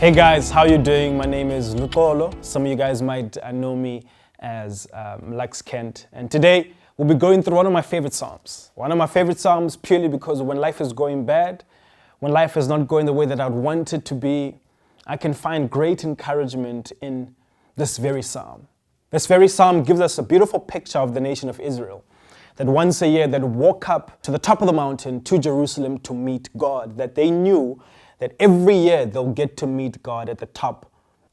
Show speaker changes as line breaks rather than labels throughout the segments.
Hey guys, how you doing? My name is Luxolo. Some of you guys might know me as Lux Kent. And today we'll be going through one of my favorite Psalms. One of my favorite Psalms purely because when life is going bad, when life is not going the way that I'd want it to be, I can find great encouragement in this very Psalm. This very Psalm gives us a beautiful picture of the nation of Israel. That once a year, they'd walk up to the top of the mountain to Jerusalem to meet God. That they knew that every year they'll get to meet God at the top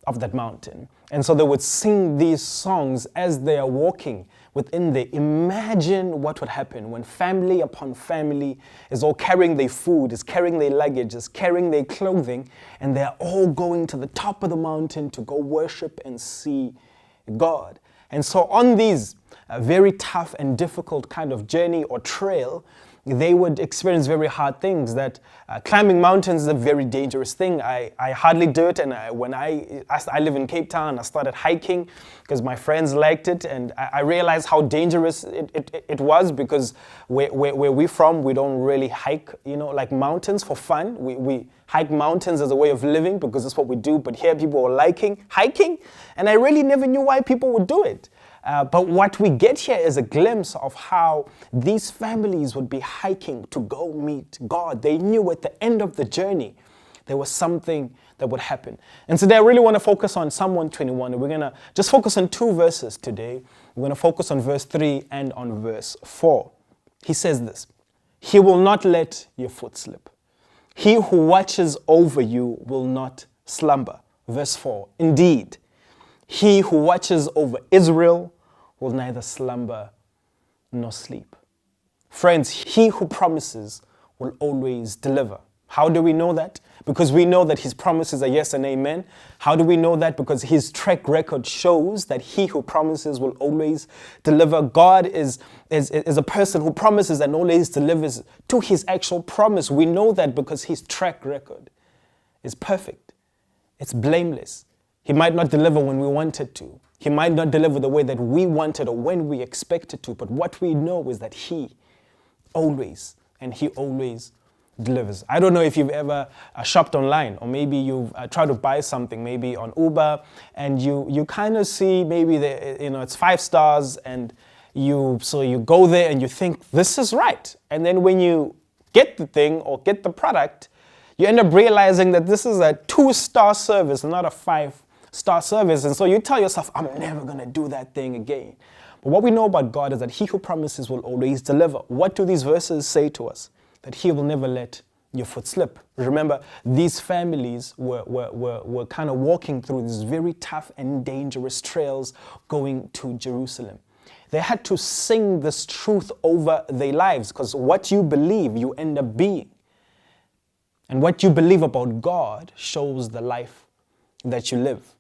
of that mountain. And so they would sing these songs as they are walking within there. Imagine what would happen when family upon family is all carrying their food, is carrying their luggage, is carrying their clothing, and they're all going to the top of the mountain to go worship and see God. And so on these very tough and difficult kind of journey or trail, they would experience very hard things. That climbing mountains is a very dangerous thing. I hardly do it, and when I live in Kentane, I started hiking because my friends liked it, and I realized how dangerous it was because where we're from, we don't really hike, like mountains for fun. We hike mountains as a way of living because that's what we do, but here people are hiking, and I really never knew why people would do it. But what we get here is a glimpse of how these families would be hiking to go meet God. They knew at the end of the journey there was something that would happen. And today I really want to focus on Psalm 121. And we're going to just focus on two verses today. We're going to focus on verse 3 and on verse 4. He says this: He will not let your foot slip. He who watches over you will not slumber. Verse 4. Indeed, He who watches over Israel will neither slumber nor sleep. Friends, He who promises will always deliver. How do we know that? Because we know that His promises are yes and amen. How do we know that? Because His track record shows that He who promises will always deliver. God is a person who promises and always delivers to His actual promise. We know that because His track record is perfect. It's blameless. He might not deliver when we wanted to. He might not deliver the way that we wanted or when we expected to. But what we know is that He always delivers. I don't know if you've ever shopped online, or maybe you've tried to buy something, maybe on Uber, and you kind of see maybe it's 5 stars, and you go there and you think this is right. And then when you get the thing or get the product, you end up realizing that this is a 2-star service, not a 5-star service. And so you tell yourself, I'm never going to do that thing again. But what we know about God is that He who promises will always deliver. What do these verses say to us? That He will never let your foot slip. Remember, these families were kind of walking through these very tough and dangerous trails going to Jerusalem. They had to sing this truth over their lives, because what you believe, you end up being. And what you believe about God shows the life that you live.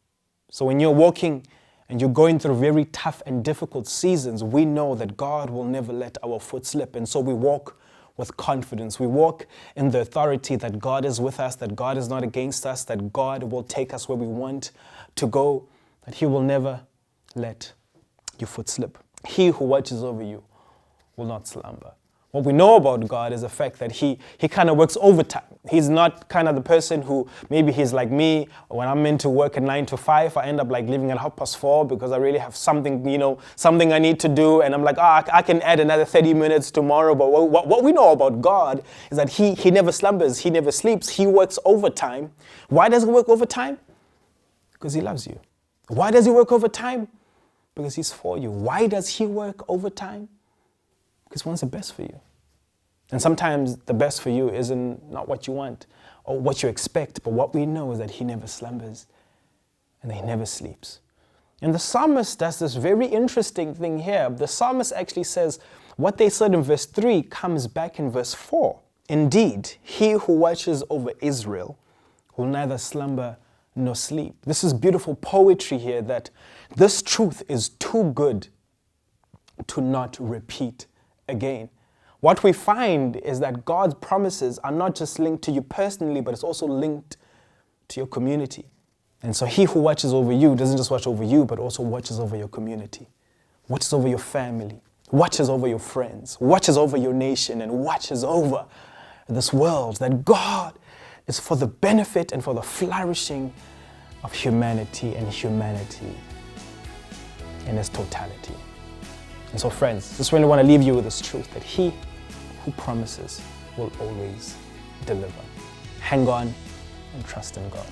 So when you're walking and you're going through very tough and difficult seasons, we know that God will never let our foot slip. And so we walk with confidence. We walk in the authority that God is with us, that God is not against us, that God will take us where we want to go, that He will never let your foot slip. He who watches over you will not slumber. What we know about God is the fact that He kind of works overtime. He's not kind of the person who, maybe he's like me, when I'm meant to work at 9 to 5, I end up like leaving at 4:30 because I really have something, something I need to do. And I'm like, I can add another 30 minutes tomorrow. But what we know about God is that He never slumbers, He never sleeps, He works overtime. Why does He work overtime? Because He loves you. Why does He work overtime? Because He's for you. Why does He work overtime? Because He wants the best for you. And sometimes the best for you isn't not what you want or what you expect, but what we know is that He never slumbers and He never sleeps. And the psalmist does this very interesting thing here. The psalmist actually says what they said in verse 3 comes back in verse 4. Indeed, He who watches over Israel will neither slumber nor sleep. This is beautiful poetry here, that this truth is too good to not repeat again. What we find is that God's promises are not just linked to you personally, but it's also linked to your community. And so He who watches over you doesn't just watch over you, but also watches over your community, watches over your family, watches over your friends, watches over your nation, and watches over this world. That God is for the benefit and for the flourishing of humanity and humanity in its totality. And so friends, just really want to leave you with this truth that He who promises will always deliver. Hang on and trust in God.